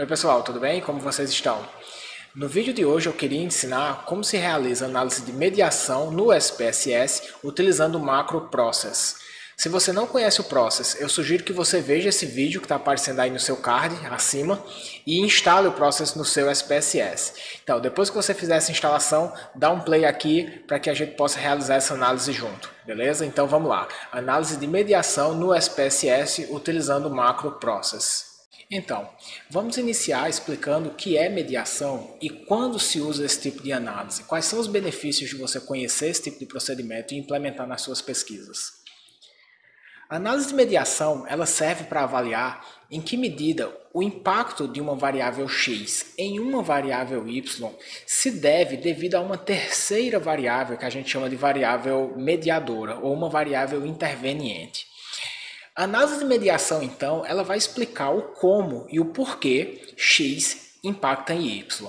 Oi pessoal, tudo bem? Como vocês estão? No vídeo de hoje eu queria ensinar como se realiza análise de mediação no SPSS utilizando o macro Process. Se você não conhece o Process, eu sugiro que você veja esse vídeo que está aparecendo aí no seu card, acima, e instale o Process no seu SPSS. Então, depois que você fizer essa instalação, dá um play aqui para que a gente possa realizar essa análise junto, beleza? Então vamos lá, análise de mediação no SPSS utilizando o macro Process. Então, vamos iniciar explicando o que é mediação e quando se usa esse tipo de análise. Quais são os benefícios de você conhecer esse tipo de procedimento e implementar nas suas pesquisas. A análise de mediação ela serve para avaliar em que medida o impacto de uma variável x em uma variável y se deve devido a uma terceira variável que a gente chama de variável mediadora ou uma variável interveniente. A análise de mediação, então, ela vai explicar o como e o porquê x impacta em y.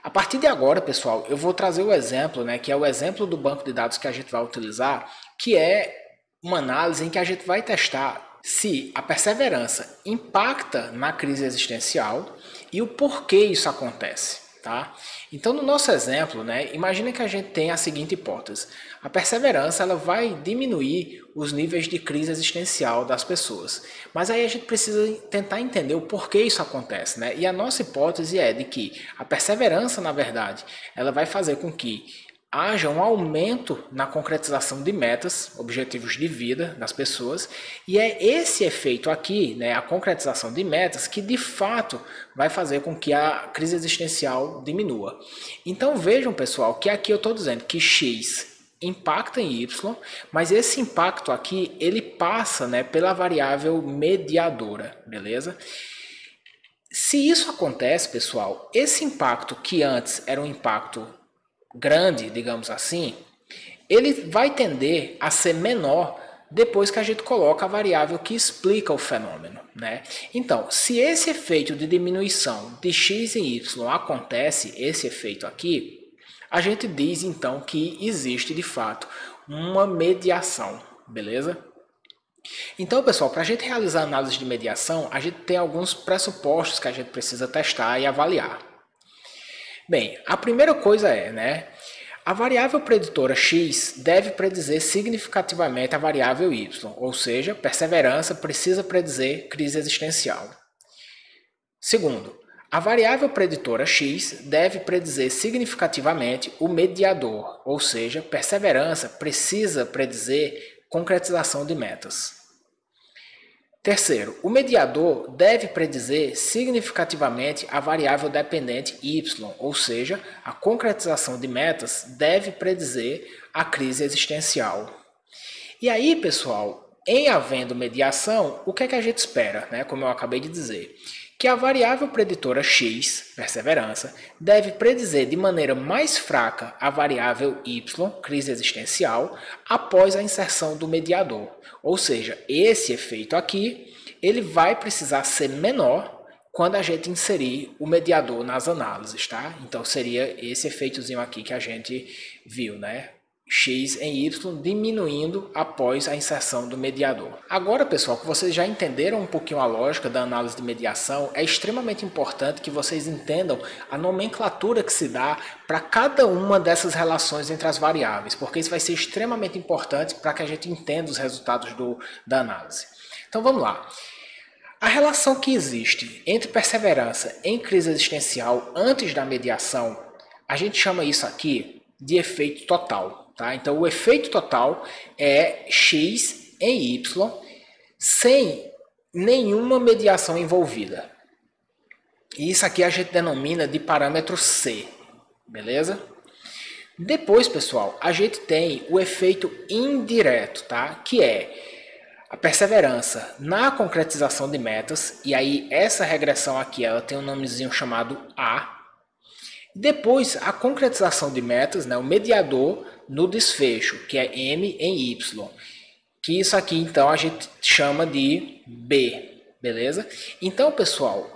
A partir de agora, pessoal, eu vou trazer o exemplo, que é o exemplo do banco de dados que a gente vai utilizar, que é uma análise em que a gente vai testar se a perseverança impacta na crise existencial e o porquê isso acontece. Tá? Então, no nosso exemplo, imagina que a gente tem a seguinte hipótese. A perseverança ela vai diminuir os níveis de crise existencial das pessoas. Mas aí a gente precisa tentar entender o porquê isso acontece. E a nossa hipótese é de que a perseverança, na verdade, ela vai fazer com que haja um aumento na concretização de metas, objetivos de vida das pessoas, e é esse efeito aqui, a concretização de metas, que de fato vai fazer com que a crise existencial diminua. Então vejam, pessoal, que aqui eu estou dizendo que x impacta em y, mas esse impacto aqui ele passa pela variável mediadora, beleza? Se isso acontece, pessoal, esse impacto que antes era um impacto grande, digamos assim, ele vai tender a ser menor depois que a gente coloca a variável que explica o fenômeno. Então, se esse efeito de diminuição de x em y acontece, esse efeito aqui, a gente diz então que existe de fato uma mediação, beleza? Então, pessoal, para a gente realizar a análise de mediação, a gente tem alguns pressupostos que a gente precisa testar e avaliar. Bem, a primeira coisa é, a variável preditora x deve predizer significativamente a variável y, ou seja, perseverança precisa predizer crise existencial. Segundo, a variável preditora x deve predizer significativamente o mediador, ou seja, perseverança precisa predizer concretização de metas. Terceiro, o mediador deve predizer significativamente a variável dependente y, ou seja, a concretização de metas deve predizer a crise existencial. E aí, pessoal, em havendo mediação, o que é que a gente espera, como eu acabei de dizer? Que a variável preditora x, perseverança, deve predizer de maneira mais fraca a variável y, crise existencial, após a inserção do mediador. Ou seja, esse efeito aqui, ele vai precisar ser menor quando a gente inserir o mediador nas análises, tá? Então seria esse efeitozinho aqui que a gente viu, x em y diminuindo após a inserção do mediador. Agora, pessoal, que vocês já entenderam um pouquinho a lógica da análise de mediação, é extremamente importante que vocês entendam a nomenclatura que se dá para cada uma dessas relações entre as variáveis, porque isso vai ser extremamente importante para que a gente entenda os resultados da análise. Então vamos lá. A relação que existe entre perseverança em crise existencial antes da mediação, a gente chama isso aqui de efeito total. Tá? Então, o efeito total é x em y sem nenhuma mediação envolvida. E isso aqui a gente denomina de parâmetro C, beleza? Depois, pessoal, a gente tem o efeito indireto, tá? Que é a perseverança na concretização de metas, e aí essa regressão aqui ela tem um nomezinho chamado A. Depois, a concretização de metas, o mediador no desfecho, que é M em Y. Que isso aqui, então, a gente chama de B, beleza? Então, pessoal,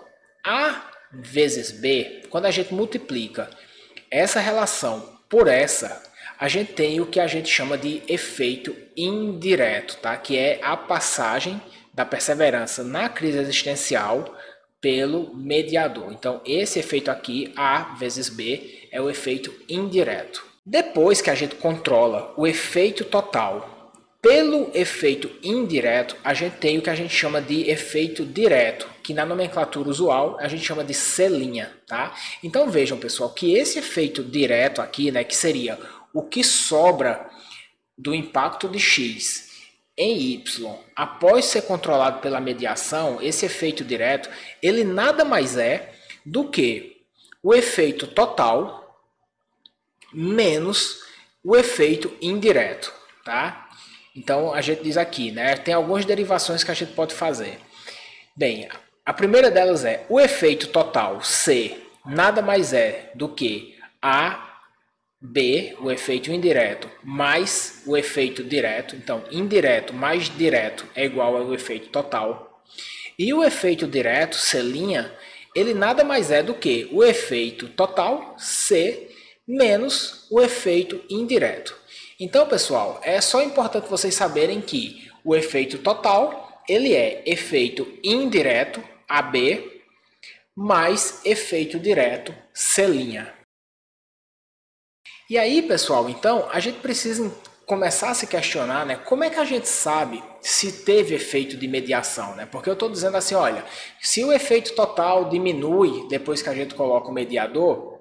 A vezes B, quando a gente multiplica essa relação por essa, a gente tem o que a gente chama de efeito indireto, tá? Que é a passagem da perseverança na crise existencial pelo mediador. Então, esse efeito aqui, A vezes B, é o efeito indireto. Depois que a gente controla o efeito total pelo efeito indireto, a gente tem o que a gente chama de efeito direto, que na nomenclatura usual a gente chama de C', tá? Então vejam, pessoal, que esse efeito direto aqui, né, que seria o que sobra do impacto de X em Y após ser controlado pela mediação, esse efeito direto, ele nada mais é do que o efeito total menos o efeito indireto, tá? Então, a gente diz aqui, né? Tem algumas derivações que a gente pode fazer. Bem, a primeira delas é o efeito total C nada mais é do que A, B, o efeito indireto, mais o efeito direto. Então, indireto mais direto é igual ao efeito total. E o efeito direto, C', ele nada mais é do que o efeito total, C, menos o efeito indireto. Então, pessoal, é só importante vocês saberem que o efeito total, ele é efeito indireto, AB, mais efeito direto, C'. E aí, pessoal, então, a gente precisa começar a se questionar, né? Como é que a gente sabe se teve efeito de mediação, né? Porque eu estou dizendo assim, olha, se o efeito total diminui depois que a gente coloca o mediador,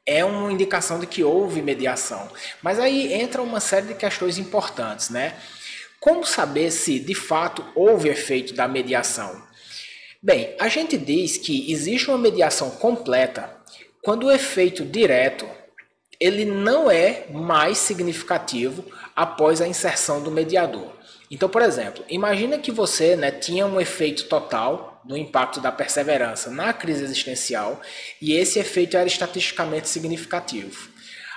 é uma indicação de que houve mediação. Mas aí entra uma série de questões importantes, né? Como saber se de fato houve efeito da mediação? Bem, a gente diz que existe uma mediação completa quando o efeito direto ele não é mais significativo após a inserção do mediador. Então, por exemplo, imagina que você, né, tinha um efeito total do impacto da perseverança na crise existencial e esse efeito era estatisticamente significativo.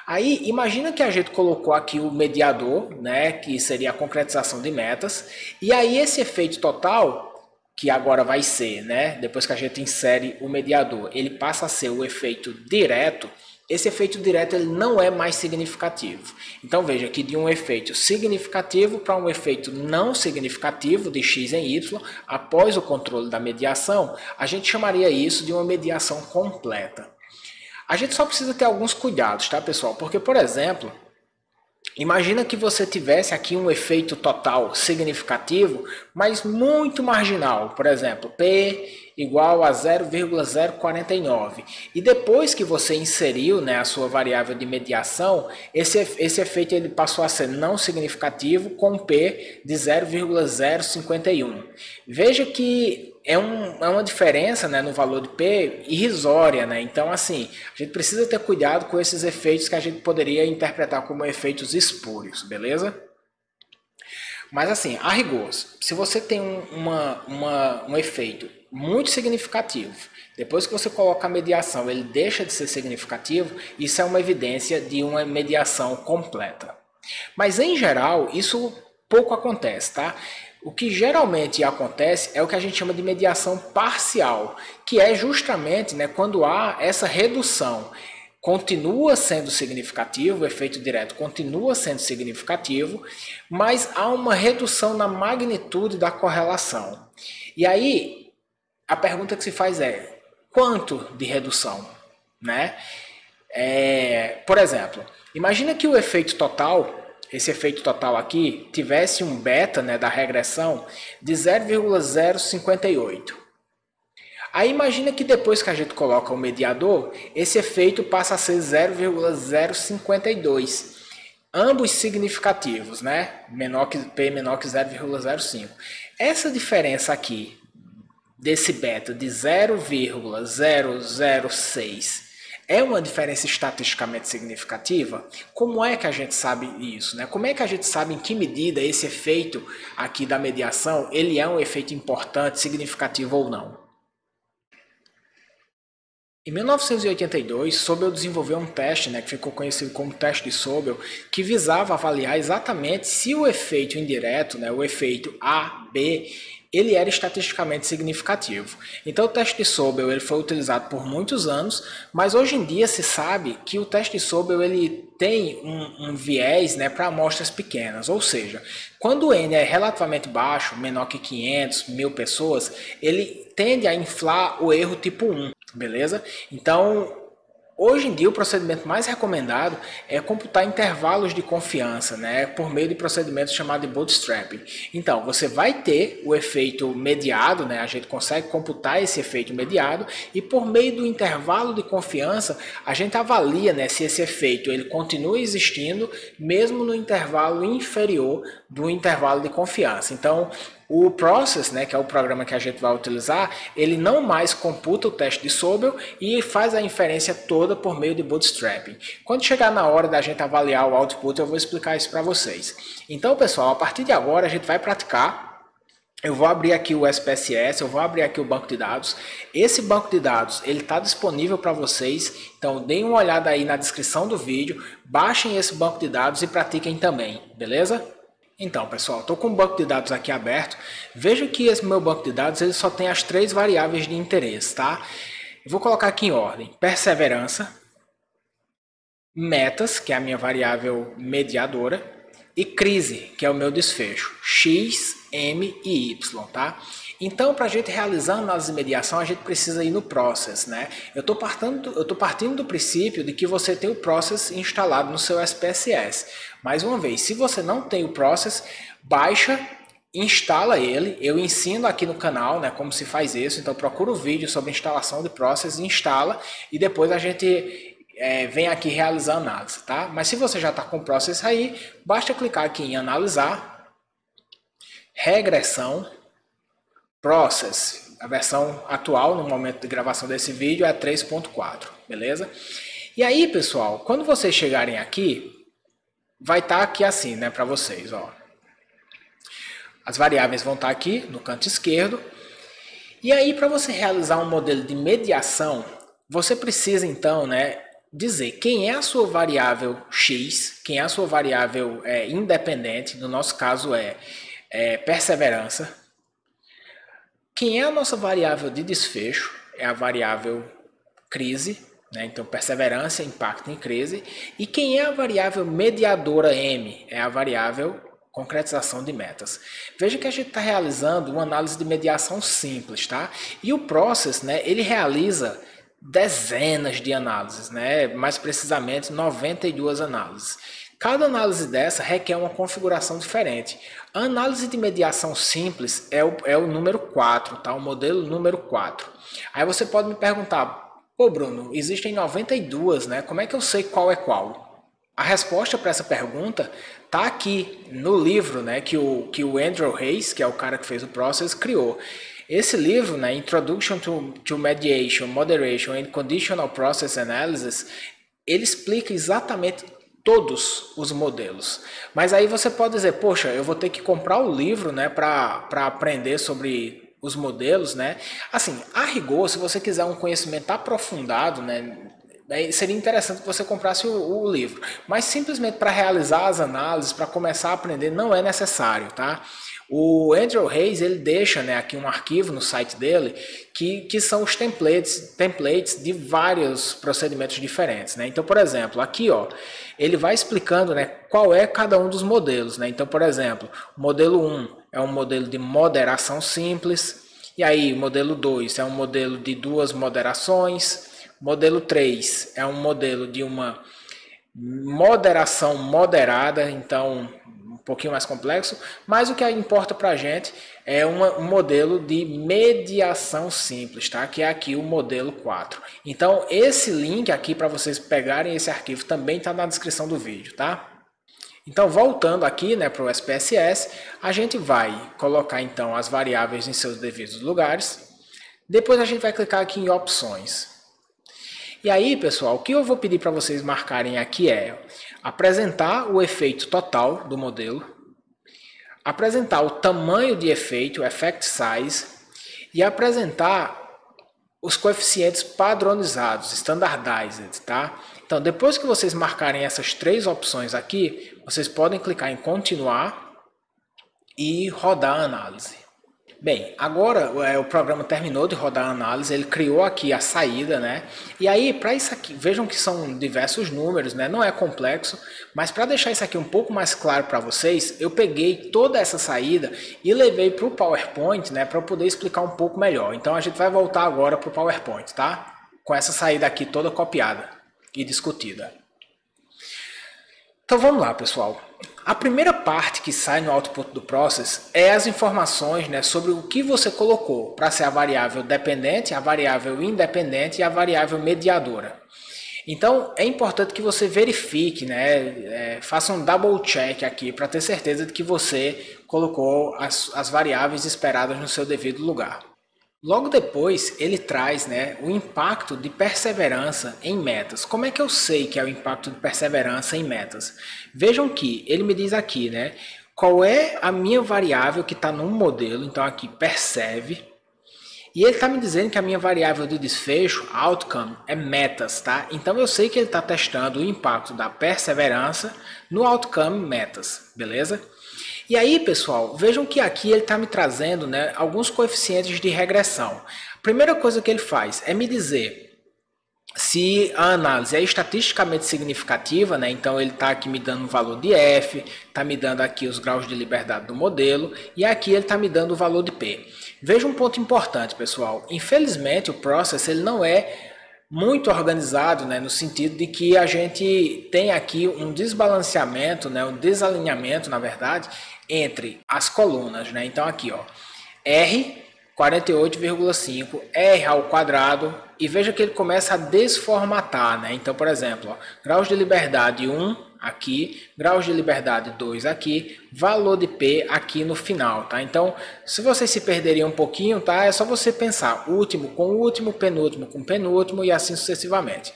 Aí, imagina que a gente colocou aqui o mediador, né, que seria a concretização de metas, e aí esse efeito total, que agora vai ser, né, depois que a gente insere o mediador, ele passa a ser o efeito direto. Esse efeito direto ele não é mais significativo. Então veja que de um efeito significativo para um efeito não significativo de X em Y, após o controle da mediação, a gente chamaria isso de uma mediação completa. A gente só precisa ter alguns cuidados, tá, pessoal? Porque, por exemplo, imagina que você tivesse aqui um efeito total significativo, mas muito marginal. Por exemplo, P igual a 0,049. E depois que você inseriu, né, a sua variável de mediação, esse efeito ele passou a ser não significativo com P de 0,051. Veja que é uma diferença, né, no valor de P irrisória, né? Então, assim, a gente precisa ter cuidado com esses efeitos que a gente poderia interpretar como efeitos espúrios, beleza? Mas, assim, a rigor, se você tem um efeito muito significativo, depois que você coloca a mediação, ele deixa de ser significativo, isso é uma evidência de uma mediação completa. Mas, em geral, isso pouco acontece, tá? O que geralmente acontece é o que a gente chama de mediação parcial, que é justamente, né, quando há essa redução. Continua sendo significativo, o efeito direto continua sendo significativo, mas há uma redução na magnitude da correlação. E aí, a pergunta que se faz é, quanto de redução? Né? Por exemplo, imagina que o efeito total, esse efeito total aqui, tivesse um beta, né, da regressão de 0,058. Aí imagina que depois que a gente coloca o mediador, esse efeito passa a ser 0,052. Ambos significativos, né? P menor que 0,05. Essa diferença aqui, desse beta de 0,006, é uma diferença estatisticamente significativa? Como é que a gente sabe isso, né? Como é que a gente sabe em que medida esse efeito aqui da mediação, ele é um efeito importante, significativo ou não? Em 1982, Sobel desenvolveu um teste, que ficou conhecido como teste de Sobel, que visava avaliar exatamente se o efeito indireto, o efeito A, B, ele era estatisticamente significativo. Então o teste de Sobel ele foi utilizado por muitos anos, mas hoje em dia se sabe que o teste de Sobel ele tem um viés para amostras pequenas, ou seja, quando o N é relativamente baixo, menor que 500, 1000 pessoas, ele tende a inflar o erro tipo 1. Beleza? Então, hoje em dia o procedimento mais recomendado é computar intervalos de confiança, por meio de procedimentos chamados de bootstrapping. Então, você vai ter o efeito mediado, a gente consegue computar esse efeito mediado e por meio do intervalo de confiança, a gente avalia, se esse efeito ele continua existindo mesmo no intervalo inferior do intervalo de confiança. Então, o Process, que é o programa que a gente vai utilizar, ele não mais computa o teste de Sobel e faz a inferência toda por meio de bootstrapping. Quando chegar na hora da gente avaliar o output, eu vou explicar isso para vocês. Então, pessoal, a partir de agora a gente vai praticar. Eu vou abrir aqui o SPSS, eu vou abrir aqui o banco de dados. Esse banco de dados ele está disponível para vocês, então deem uma olhada aí na descrição do vídeo, baixem esse banco de dados e pratiquem também, beleza? Então, pessoal, estou com o banco de dados aqui aberto. Veja que esse meu banco de dados ele só tem as 3 variáveis de interesse, tá? Eu vou colocar aqui em ordem: perseverança, metas, que é a minha variável mediadora, e crise, que é o meu desfecho, X, M e Y, tá? Então, para a gente realizar a análise de mediação, a gente precisa ir no Process, Eu estou partindo do princípio de que você tem o Process instalado no seu SPSS. Mais uma vez, se você não tem o Process, baixa, instala ele. Eu ensino aqui no canal, como se faz isso. Então, procura o vídeo sobre instalação de Process, instala e depois a gente vem aqui realizar a análise, tá? Mas se você já está com o Process aí, basta clicar aqui em analisar, regressão, Process. A versão atual no momento de gravação desse vídeo é 3.4, beleza? E aí, pessoal, quando vocês chegarem aqui, vai estar aqui assim, para vocês, ó. As variáveis vão estar aqui no canto esquerdo. E aí, para você realizar um modelo de mediação, você precisa então, dizer quem é a sua variável X, quem é a sua variável independente, no nosso caso é perseverança. Quem é a nossa variável de desfecho é a variável crise, então perseverança, impacto em crise. E quem é a variável mediadora M é a variável concretização de metas. Veja que a gente está realizando uma análise de mediação simples, tá? E o Process, ele realiza dezenas de análises, mais precisamente 92 análises. Cada análise dessa requer uma configuração diferente. A análise de mediação simples é o número 4, tá? O modelo número 4. Aí você pode me perguntar, pô Bruno, existem 92, Como é que eu sei qual é qual? A resposta para essa pergunta está aqui no livro, que o Andrew Hayes, que é o cara que fez o Process, criou. Esse livro, Introduction to Mediation, Moderation and Conditional Process Analysis, ele explica exatamente todos os modelos. Mas aí você pode dizer, poxa, eu vou ter que comprar o livro, para aprender sobre os modelos, Assim, a rigor, se você quiser um conhecimento aprofundado, seria interessante que você comprasse o livro. Mas simplesmente para realizar as análises, para começar a aprender, não é necessário, tá? O Andrew Hayes ele deixa aqui um arquivo no site dele que são os templates de vários procedimentos diferentes. Então, por exemplo, aqui ele vai explicando qual é cada um dos modelos. Então, por exemplo, o modelo 1 é um modelo de moderação simples, e aí o modelo 2 é um modelo de 2 moderações, modelo 3 é um modelo de uma moderação moderada, então um pouquinho mais complexo, mas o que importa para a gente é um modelo de mediação simples, tá? Que é aqui o modelo 4. Então, esse link aqui para vocês pegarem esse arquivo também está na descrição do vídeo, tá? Então, voltando aqui para o SPSS, a gente vai colocar então as variáveis em seus devidos lugares. Depois a gente vai clicar aqui em opções. E aí, pessoal, o que eu vou pedir para vocês marcarem aqui é apresentar o efeito total do modelo, apresentar o tamanho de efeito, effect size, e apresentar os coeficientes padronizados, standardized, tá? Então, depois que vocês marcarem essas três opções aqui, vocês podem clicar em continuar e rodar a análise. Bem, agora o programa terminou de rodar a análise, ele criou aqui a saída, né? E aí, para isso aqui, vejam que são diversos números, né? Não é complexo, mas para deixar isso aqui um pouco mais claro para vocês, eu peguei toda essa saída e levei para o PowerPoint, né? Para eu poder explicar um pouco melhor. Então a gente vai voltar agora para o PowerPoint, tá? Com essa saída aqui toda copiada e discutida. Então vamos lá, pessoal. A primeira parte que sai no output do process é as informações, né, sobre o que você colocou para ser a variável dependente, a variável independente e a variável mediadora. Então é importante que você verifique, né, faça um double check aqui para ter certeza de que você colocou as variáveis esperadas no seu devido lugar. Logo depois, ele traz, né, o impacto de perseverança em metas. Como é que eu sei que é o impacto de perseverança em metas? Vejam que ele me diz aqui, né, qual é a minha variável que está num modelo. Então aqui, perceve. E ele está me dizendo que a minha variável de desfecho, outcome, é metas, tá? Então eu sei que ele está testando o impacto da perseverança no outcome metas, beleza? E aí, pessoal, vejam que aqui ele está me trazendo, né, alguns coeficientes de regressão. A primeira coisa que ele faz é me dizer se a análise é estatisticamente significativa, né? Então ele está aqui me dando um valor de F, está me dando aqui os graus de liberdade do modelo e aqui ele está me dando o valor de P. Veja um ponto importante, pessoal. Infelizmente o process ele não é muito organizado, né, no sentido de que a gente tem aqui um desbalanceamento, né, um desalinhamento, na verdade, entre as colunas, né? Então aqui, ó, R 48,5, R ao quadrado, e veja que ele começa a desformatar, né? Então, por exemplo, ó, graus de liberdade 1 aqui, graus de liberdade 2 aqui, valor de P aqui no final, tá? Então, se vocês se perderem um pouquinho, tá? É só você pensar último com último, penúltimo com penúltimo e assim sucessivamente.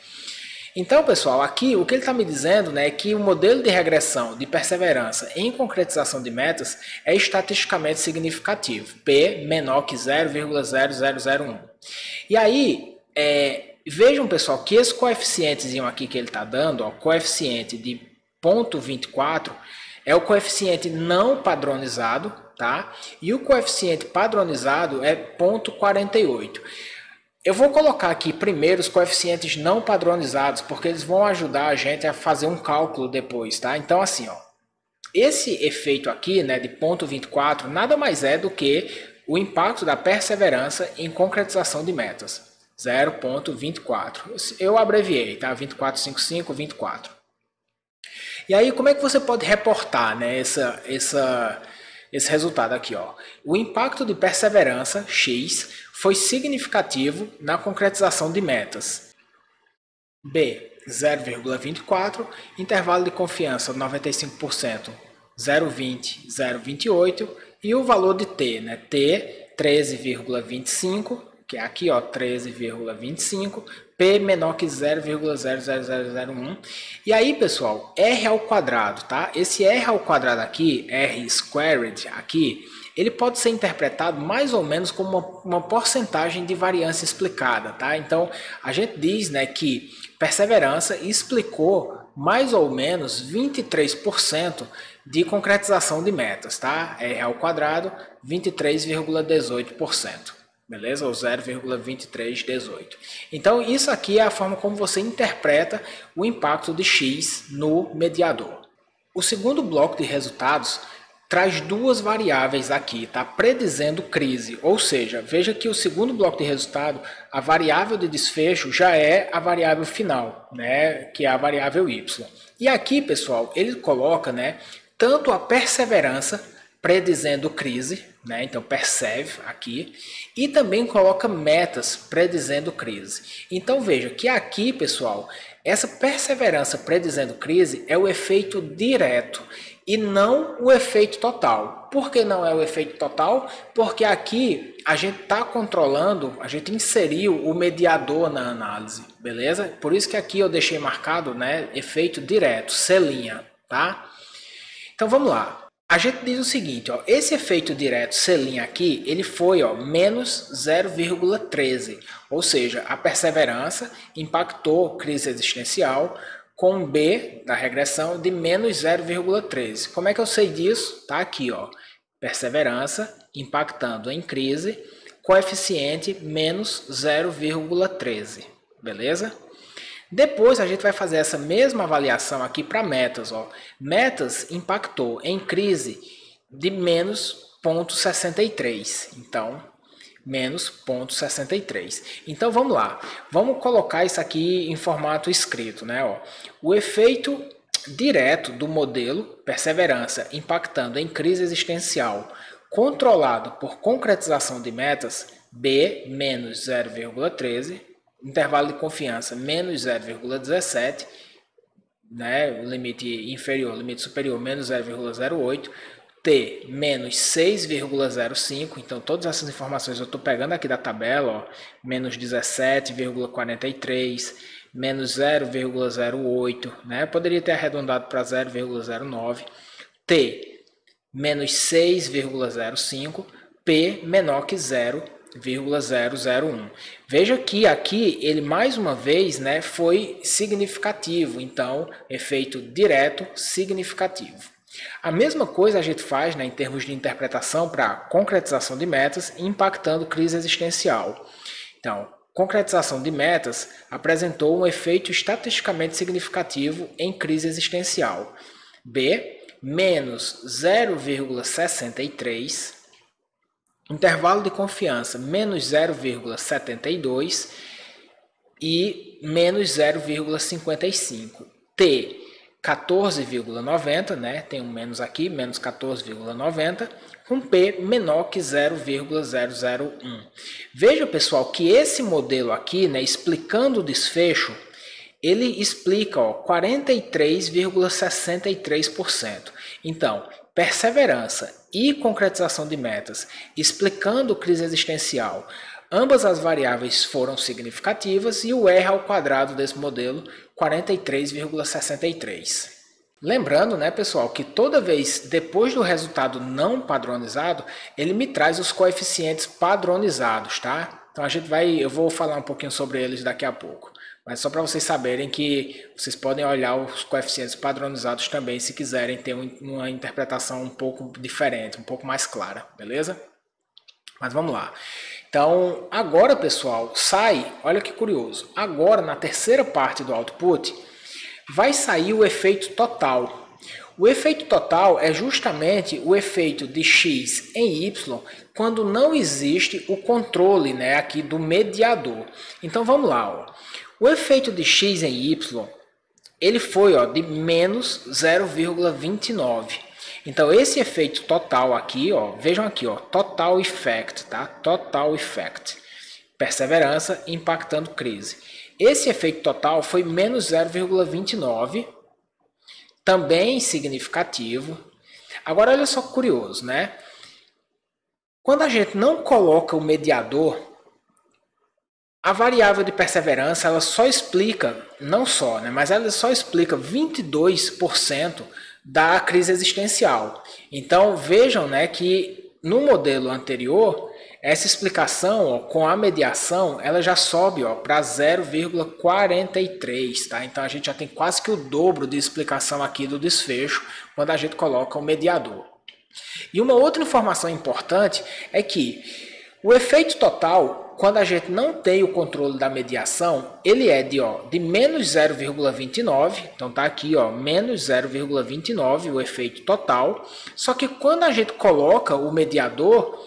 Então, pessoal, aqui o que ele está me dizendo, né, é que o modelo de regressão de perseverança em concretização de metas é estatisticamente significativo, P menor que 0,0001. E aí, vejam, pessoal, que esse coeficiente aqui que ele está dando, ó, coeficiente de 0,24, é o coeficiente não padronizado, tá? E o coeficiente padronizado é 0,48. Eu vou colocar aqui primeiro os coeficientes não padronizados, porque eles vão ajudar a gente a fazer um cálculo depois, tá? Então, assim, ó, esse efeito aqui, né, de 0,24, nada mais é do que o impacto da perseverança em concretização de metas, 0,24. Eu abreviei, tá? 2455, 24. E aí, como é que você pode reportar, né, esse resultado aqui, ó? O impacto de perseverança, X, foi significativo na concretização de metas. B, 0,24, intervalo de confiança 95%, 0,20, 0,28 e o valor de T, né? T, 13,25, que é aqui, ó, 13,25, P menor que 0,00001. E aí, pessoal, R ao quadrado, tá? Esse R ao quadrado aqui, R squared aqui, ele pode ser interpretado mais ou menos como uma porcentagem de variância explicada, tá? Então, a gente diz, né, que perseverança explicou mais ou menos 23% de concretização de metas, tá? R ao quadrado, 23,18%. Beleza? Ou 0,2318. Então, isso aqui é a forma como você interpreta o impacto de X no mediador. O segundo bloco de resultados traz duas variáveis aqui, tá? Predizendo crise, ou seja, veja que o segundo bloco de resultado, a variável de desfecho já é a variável final, né? Que é a variável Y. E aqui, pessoal, ele coloca, né, tanto a perseverança predizendo crise, né? Então percebe aqui, e também coloca metas predizendo crise. Então veja que aqui, pessoal, essa perseverança predizendo crise é o efeito direto e não o efeito total. Por que não é o efeito total? Porque aqui a gente está controlando, a gente inseriu o mediador na análise, beleza? Por isso que aqui eu deixei marcado, né, efeito direto, C', tá? Então vamos lá. A gente diz o seguinte, ó, esse efeito direto C' aqui, ele foi ó, menos 0,13, ou seja, a perseverança impactou crise existencial com B da regressão de menos 0,13. Como é que eu sei disso? Tá aqui, ó, perseverança impactando em crise, coeficiente menos 0,13, beleza? Depois a gente vai fazer essa mesma avaliação aqui para metas. Ó. Metas impactou em crise de menos 0,63. Então, menos 0,63. Então vamos lá. Vamos colocar isso aqui em formato escrito. Né? Ó. O efeito direto do modelo perseverança impactando em crise existencial controlado por concretização de metas B menos 0,13. Intervalo de confiança menos 0,17, né? Limite inferior, limite superior menos 0,08, T menos 6,05, então todas essas informações eu estou pegando aqui da tabela, ó, menos 17,43, menos 0,08, né? Poderia ter arredondado para 0,09, T menos 6,05, P menor que 0,001. Veja que aqui ele mais uma vez, né, foi significativo, então efeito direto significativo. A mesma coisa a gente faz, né, em termos de interpretação para concretização de metas impactando crise existencial. Então, concretização de metas apresentou um efeito estatisticamente significativo em crise existencial. B, menos 0,63, intervalo de confiança menos 0,72 e menos 0,55. T, 14,90, né? Tem um menos aqui, menos 14,90, com P menor que 0,001. Veja, pessoal, que esse modelo aqui, né, explicando o desfecho, ele explica 43,63%. Então, perseverança e concretização de metas, explicando crise existencial, ambas as variáveis foram significativas e o R ao quadrado desse modelo, 43,63. Lembrando, né, pessoal, que toda vez depois do resultado não padronizado, ele me traz os coeficientes padronizados, tá? Então eu vou falar um pouquinho sobre eles daqui a pouco. Mas só para vocês saberem que vocês podem olhar os coeficientes padronizados também se quiserem ter uma interpretação um pouco diferente, um pouco mais clara, beleza? Mas vamos lá. Então, agora, pessoal, olha que curioso, agora na terceira parte do output, vai sair o efeito total. O efeito total é justamente o efeito de x em y quando não existe o controle, né, aqui do mediador. Então, vamos lá, ó. O efeito de x em y, ele foi de menos 0,29. Então, esse efeito total aqui, vejam aqui, total effect, tá? Total effect. Perseverança impactando crise. Esse efeito total foi menos 0,29, também significativo. Agora, olha só que curioso, né? Quando a gente não coloca o mediador, a variável de perseverança, ela só explica, não só, né, mas ela só explica 22% da crise existencial. Então, vejam, né, que no modelo anterior, essa explicação com a mediação, ela já sobe para 0,43, tá? Então, a gente já tem quase que o dobro de explicação aqui do desfecho quando a gente coloca o mediador. E uma outra informação importante é que o efeito total, quando a gente não tem o controle da mediação, ele é de menos 0,29, então tá aqui menos 0,29 o efeito total, só que quando a gente coloca o mediador,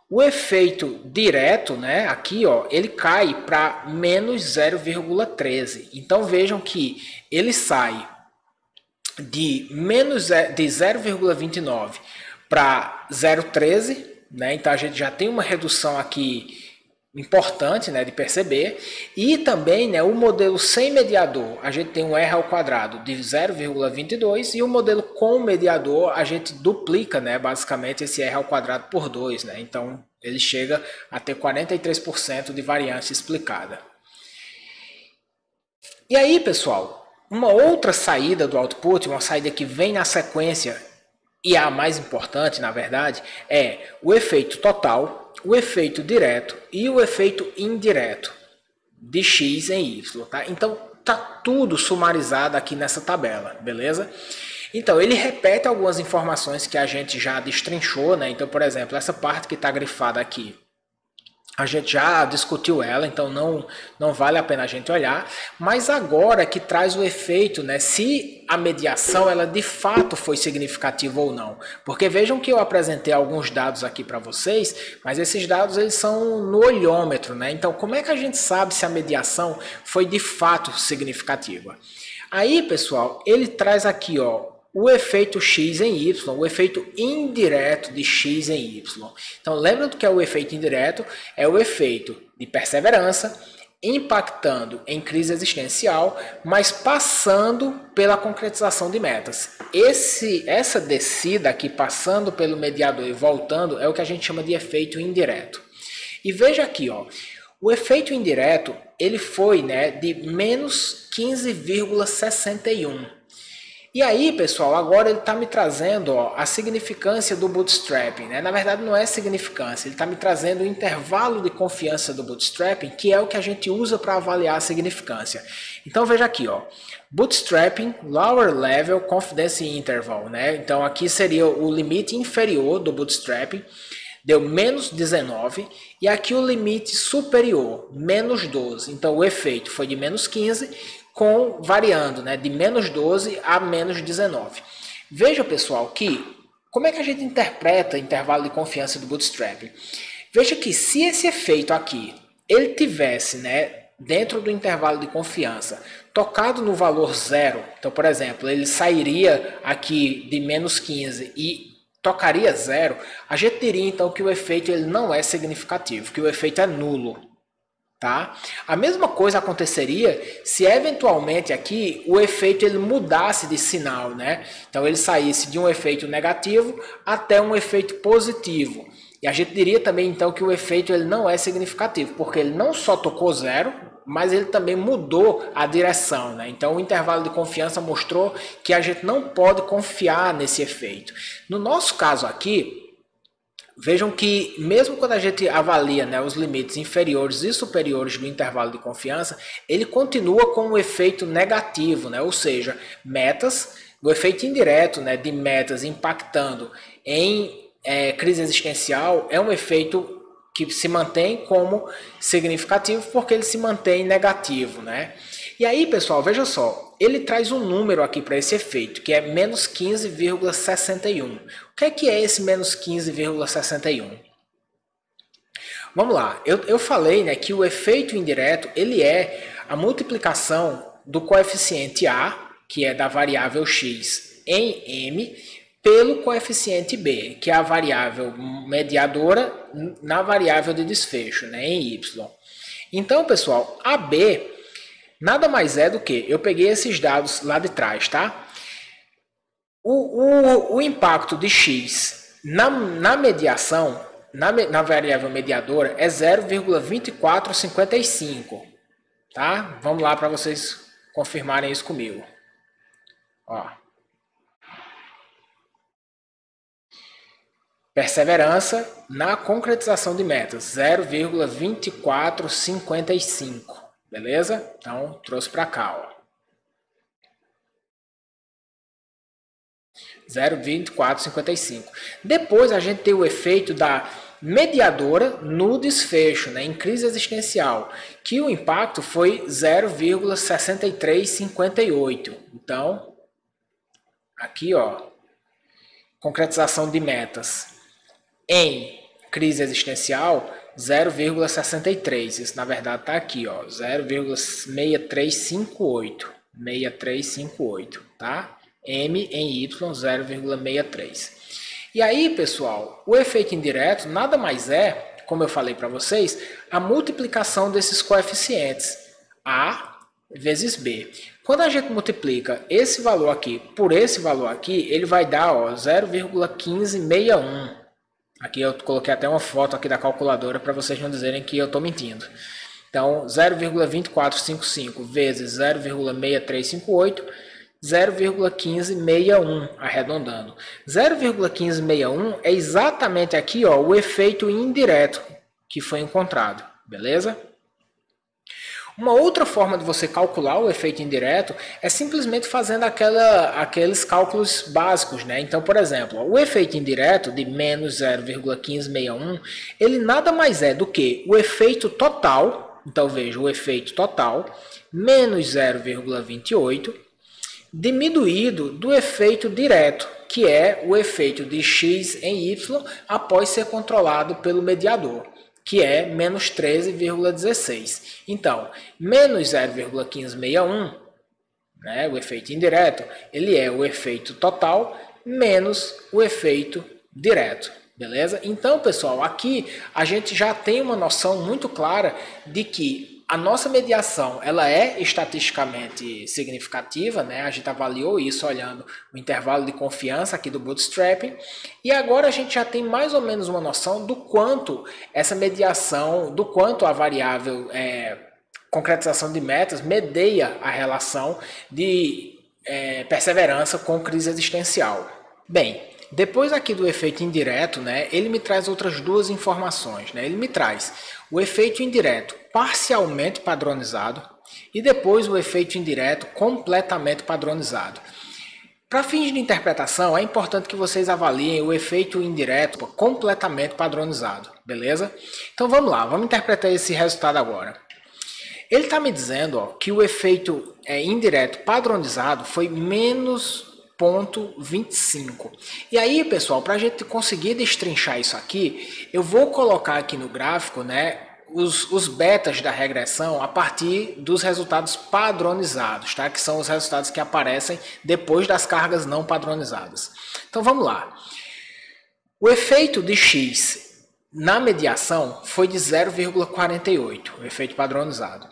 o efeito direto, né, aqui ele cai para menos 0,13, então vejam que ele sai de 0,29 para 0,13, né, então a gente já tem uma redução aqui importante, né, de perceber, e também, né, o modelo sem mediador, a gente tem um R ao quadrado de 0,22 e o modelo com mediador a gente duplica, né, basicamente esse R ao quadrado por 2, né, então ele chega a ter 43% de variância explicada. E aí, pessoal, uma outra saída do output, uma saída que vem na sequência e a mais importante, na verdade, é o efeito total, o efeito direto e o efeito indireto de x em y, tá? Então, tá tudo sumarizado aqui nessa tabela, beleza? Então, ele repete algumas informações que a gente já destrinchou, né? Então, por exemplo, essa parte que está grifada aqui, a gente já discutiu ela, então não vale a pena a gente olhar. Mas agora que traz o efeito, né? Se a mediação ela de fato foi significativa ou não. Porque vejam que eu apresentei alguns dados aqui para vocês, mas esses dados eles são no olhômetro, né? Então, como é que a gente sabe se a mediação foi de fato significativa? Aí, pessoal, ele traz aqui, ó, o efeito x em y, o efeito indireto de x em y. Então, lembra do que é o efeito indireto? É o efeito de perseverança impactando em crise existencial, mas passando pela concretização de metas. Essa descida aqui, passando pelo mediador e voltando, é o que a gente chama de efeito indireto. E veja aqui, ó, o efeito indireto ele foi, né, de menos 15,61. E aí, pessoal, agora ele está me trazendo, ó, a significância do bootstrapping, né? Na verdade, não é significância, ele está me trazendo o intervalo de confiança do bootstrapping, que é o que a gente usa para avaliar a significância. Então, veja aqui, ó, bootstrapping Lower Level Confidence Interval, né? Então, aqui seria o limite inferior do bootstrapping, deu menos 19, e aqui o limite superior, menos 12. Então, o efeito foi de menos 15, variando, né, de menos 12 a menos 19. Veja, pessoal, que como é que a gente interpreta o intervalo de confiança do bootstrapping? Veja que se esse efeito aqui ele tivesse, né, dentro do intervalo de confiança tocado no valor zero, então, por exemplo, ele sairia aqui de menos 15 e tocaria zero, a gente diria então que o efeito ele não é significativo, que o efeito é nulo. Tá? A mesma coisa aconteceria se eventualmente aqui o efeito ele mudasse de sinal, né? Então ele saísse de um efeito negativo até um efeito positivo. E a gente diria também então que o efeito ele não é significativo, porque ele não só tocou zero, mas ele também mudou a direção, né? Então o intervalo de confiança mostrou que a gente não pode confiar nesse efeito. No nosso caso aqui, vejam que mesmo quando a gente avalia, né, os limites inferiores e superiores do intervalo de confiança, ele continua com um efeito negativo, né? Ou seja, metas, o efeito indireto, né, de metas impactando em crise existencial é um efeito que se mantém como significativo porque ele se mantém negativo, né? E aí, pessoal, veja só, ele traz um número aqui para esse efeito, que é menos 15,61. O que é esse menos 15,61? Vamos lá, eu falei, né, que o efeito indireto ele é a multiplicação do coeficiente A, que é da variável x, em m, pelo coeficiente b, que é a variável mediadora na variável de desfecho, né, em y. Então, pessoal, AB nada mais é do que, eu peguei esses dados lá de trás, tá? O impacto de x na mediação, na variável mediadora, é 0,2455, tá? Vamos lá para vocês confirmarem isso comigo. Ó. Perseverança na concretização de metas, 0,2455. Beleza? Então, trouxe para cá, ó. 0,2455. Depois a gente tem o efeito da mediadora no desfecho, né, em crise existencial, que o impacto foi 0,6358. Então, aqui, ó, concretização de metas em crise existencial, 0,63. Isso, na verdade, está aqui, ó, 0,6358. 6358, tá? M em Y, 0,63. E aí, pessoal, o efeito indireto nada mais é, como eu falei para vocês, a multiplicação desses coeficientes, A vezes B. Quando a gente multiplica esse valor aqui por esse valor aqui, ele vai dar 0,1561. Aqui eu coloquei até uma foto aqui da calculadora para vocês não dizerem que eu estou mentindo. Então, 0,2455 vezes 0,6358 0,1561, arredondando. 0,1561 é exatamente aqui, ó, o efeito indireto que foi encontrado, beleza? Uma outra forma de você calcular o efeito indireto é simplesmente fazendo aqueles cálculos básicos, né? Então, por exemplo, o efeito indireto de menos 0,1561, ele nada mais é do que o efeito total, então veja, o efeito total, menos 0,28, diminuído do efeito direto, que é o efeito de x em y após ser controlado pelo mediador, que é menos 13,16. Então, menos 0,1561, né, o efeito indireto, ele é o efeito total menos o efeito direto. Beleza? Então, pessoal, aqui a gente já tem uma noção muito clara de que a nossa mediação ela é estatisticamente significativa, né? A gente avaliou isso olhando o intervalo de confiança aqui do Bootstrapping. E agora a gente já tem mais ou menos uma noção do quanto essa mediação, do quanto a variável concretização de metas medeia a relação de perseverança com crise existencial. Bem, depois aqui do efeito indireto, né, ele me traz outras duas informações. Né? Ele me traz o efeito indireto parcialmente padronizado e depois o efeito indireto completamente padronizado. Para fins de interpretação, é importante que vocês avaliem o efeito indireto completamente padronizado, beleza? Então vamos lá, vamos interpretar esse resultado agora. Ele está me dizendo que o efeito indireto padronizado foi menos 0,25. E aí, pessoal, para a gente conseguir destrinchar isso aqui, eu vou colocar aqui no gráfico, né, os betas da regressão a partir dos resultados padronizados, tá? Que são os resultados que aparecem depois das cargas não padronizadas. Então vamos lá. O efeito de x na mediação foi de 0,48, o efeito padronizado.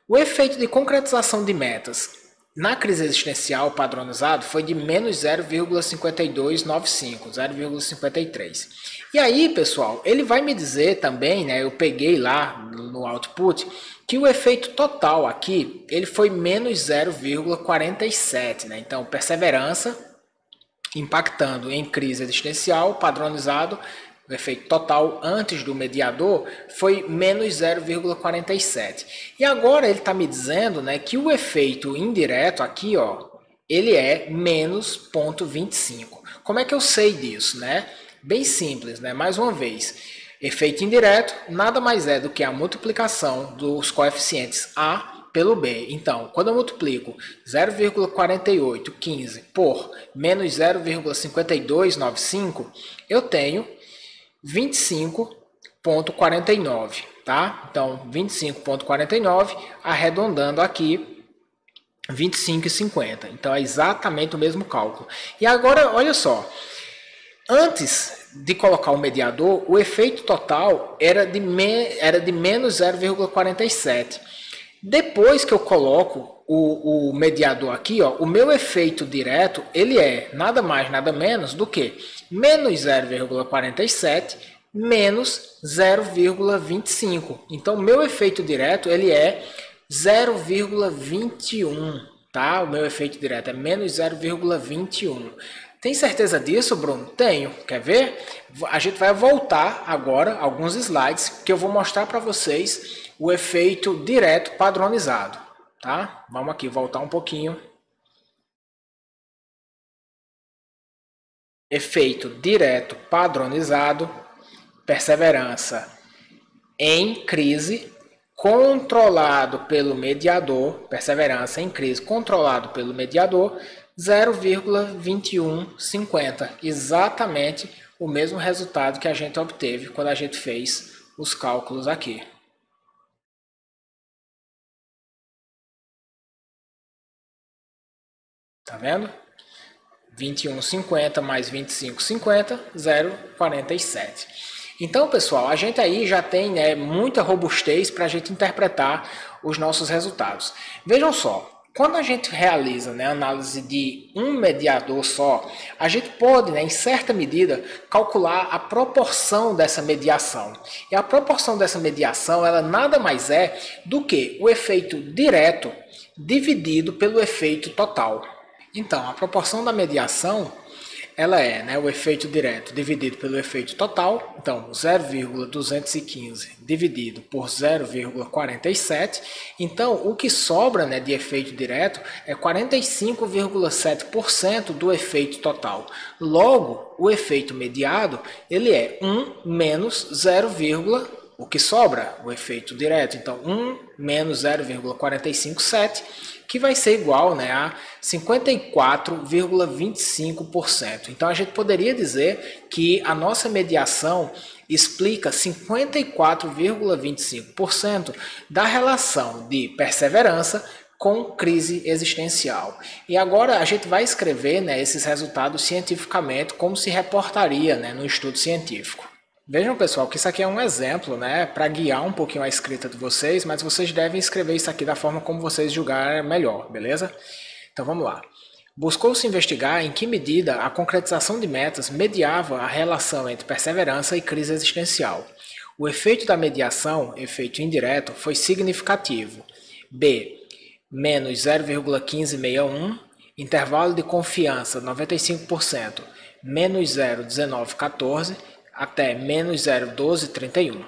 O efeito de concretização de metas na crise existencial padronizado foi de menos 0,5295, 0,53. E aí, pessoal, ele vai me dizer também, né, eu peguei lá no output, que o efeito total aqui, ele foi menos 0,47, né? Então, perseverança impactando em crise existencial padronizado, o efeito total antes do mediador foi menos 0,47. E agora ele está me dizendo, né, que o efeito indireto aqui, ó, ele é menos 0,25. Como é que eu sei disso, né? Bem simples, né? Mais uma vez, efeito indireto nada mais é do que a multiplicação dos coeficientes A pelo B. Então, quando eu multiplico 0,4815 por menos 0,5295, eu tenho 25,49, tá? Então, 25,49, arredondando aqui, 25,50. Então, é exatamente o mesmo cálculo. E agora, olha só, antes de colocar o mediador, o efeito total era de menos 0,47. Depois que eu coloco o mediador aqui, ó, o meu efeito direto, ele é nada mais, nada menos do que menos 0,47 menos 0,25. Então, o meu efeito direto, ele é 0,21, tá? O meu efeito direto é menos 0,21. Tem certeza disso, Bruno? Tenho. Quer ver? A gente vai voltar agora alguns slides que eu vou mostrar para vocês o efeito direto padronizado, tá? Vamos aqui voltar um pouquinho. Efeito direto padronizado, perseverança em crise, controlado pelo mediador, perseverança em crise controlado pelo mediador, 0,2150, exatamente o mesmo resultado que a gente obteve quando a gente fez os cálculos aqui. Tá vendo? 21,50 mais 25,50, 0,47. Então, pessoal, a gente aí já tem, né, muita robustez para a gente interpretar os nossos resultados. Vejam só, quando a gente realiza, né, análise de um mediador só, a gente pode, né, em certa medida, calcular a proporção dessa mediação. E a proporção dessa mediação, ela nada mais é do que o efeito direto dividido pelo efeito total. Então, a proporção da mediação, ela é, né, o efeito direto dividido pelo efeito total. Então, 0,215 dividido por 0,47. Então, o que sobra, né, de efeito direto é 45,7% do efeito total. Logo, o efeito mediado, ele é 1 menos 0, o que sobra, o efeito direto. Então, 1 menos 0,457, que vai ser igual, né, a 54,25%. Então, a gente poderia dizer que a nossa mediação explica 54,25% da relação de perseverança com crise existencial. E agora a gente vai escrever, né, esses resultados cientificamente, como se reportaria, né, no estudo científico. Vejam, pessoal, que isso aqui é um exemplo, né, para guiar um pouquinho a escrita de vocês, mas vocês devem escrever isso aqui da forma como vocês julgarem melhor, beleza? Então vamos lá. Buscou-se investigar em que medida a concretização de metas mediava a relação entre perseverança e crise existencial. O efeito da mediação, efeito indireto, foi significativo. B, menos 0,1561, intervalo de confiança 95%, menos 0,1914, até menos 0,1231.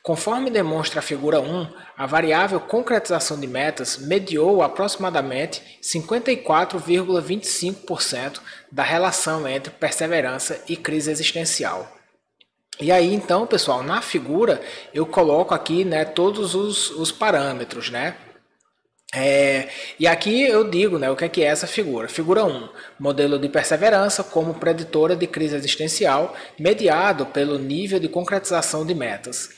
Conforme demonstra a figura 1, a variável concretização de metas mediou aproximadamente 54,25% da relação entre perseverança e crise existencial. E aí, então, pessoal, na figura eu coloco aqui, né, todos os parâmetros, né? E aqui eu digo, né, o que é essa figura. Figura 1, modelo de perseverança como preditora de crise existencial, mediado pelo nível de concretização de metas.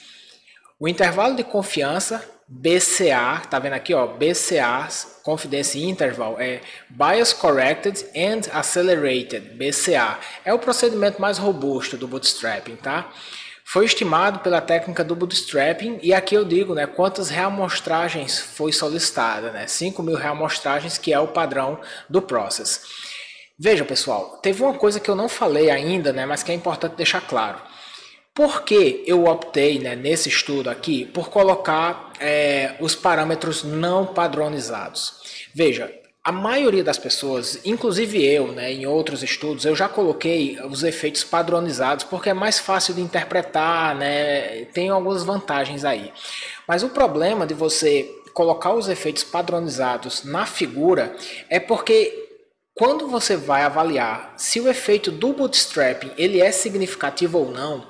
O intervalo de confiança, BCA, tá vendo aqui, ó, BCA, Confidence Interval, é Bias Corrected and Accelerated, BCA. É o procedimento mais robusto do bootstrapping, tá? Foi estimado pela técnica do bootstrapping, e aqui eu digo, né, quantas reamostragens foi solicitada, né, 5.000 reamostragens, que é o padrão do Process. Veja, pessoal, teve uma coisa que eu não falei ainda, né, mas que é importante deixar claro. Por que eu optei, né, nesse estudo aqui por colocar os parâmetros não padronizados? Veja, a maioria das pessoas, inclusive eu, né, em outros estudos, eu já coloquei os efeitos padronizados porque é mais fácil de interpretar, né, tem algumas vantagens aí. Mas o problema de você colocar os efeitos padronizados na figura é porque quando você vai avaliar se o efeito do bootstrapping ele é significativo ou não,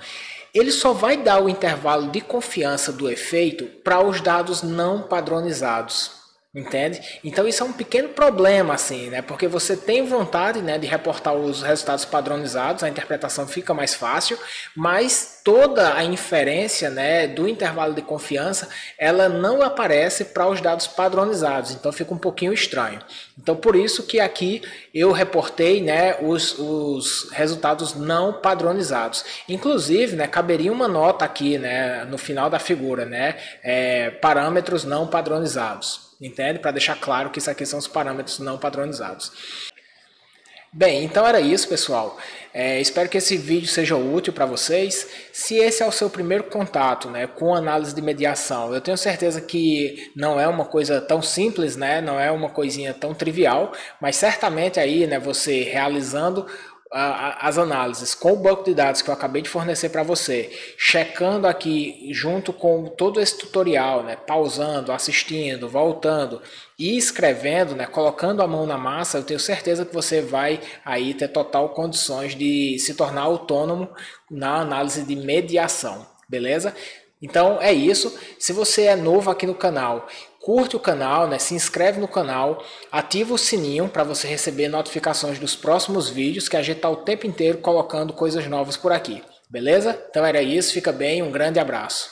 ele só vai dar o intervalo de confiança do efeito para os dados não padronizados. Entende? Então isso é um pequeno problema, assim, né? Porque você tem vontade, né, de reportar os resultados padronizados, a interpretação fica mais fácil, mas toda a inferência, né, do intervalo de confiança, ela não aparece para os dados padronizados, então fica um pouquinho estranho. Então por isso que aqui eu reportei, né, os resultados não padronizados. Inclusive, né, caberia uma nota aqui, né, no final da figura, né, parâmetros não padronizados. Entende? Para deixar claro que isso aqui são os parâmetros não padronizados. Bem, então era isso, pessoal. Espero que esse vídeo seja útil para vocês. Se esse é o seu primeiro contato, né, com análise de mediação, eu tenho certeza que não é uma coisa tão simples, né, não é uma coisinha tão trivial, mas certamente aí, né, você realizando as análises com o banco de dados que eu acabei de fornecer para você, checando aqui junto com todo esse tutorial, né, pausando, assistindo, voltando e escrevendo, né, colocando a mão na massa, eu tenho certeza que você vai aí ter total condições de se tornar autônomo na análise de mediação, beleza? Então é isso. Se você é novo aqui no canal, curte o canal, né? Se inscreve no canal, ativa o sininho para você receber notificações dos próximos vídeos, que a gente está o tempo inteiro colocando coisas novas por aqui, beleza? Então era isso, fica bem, um grande abraço.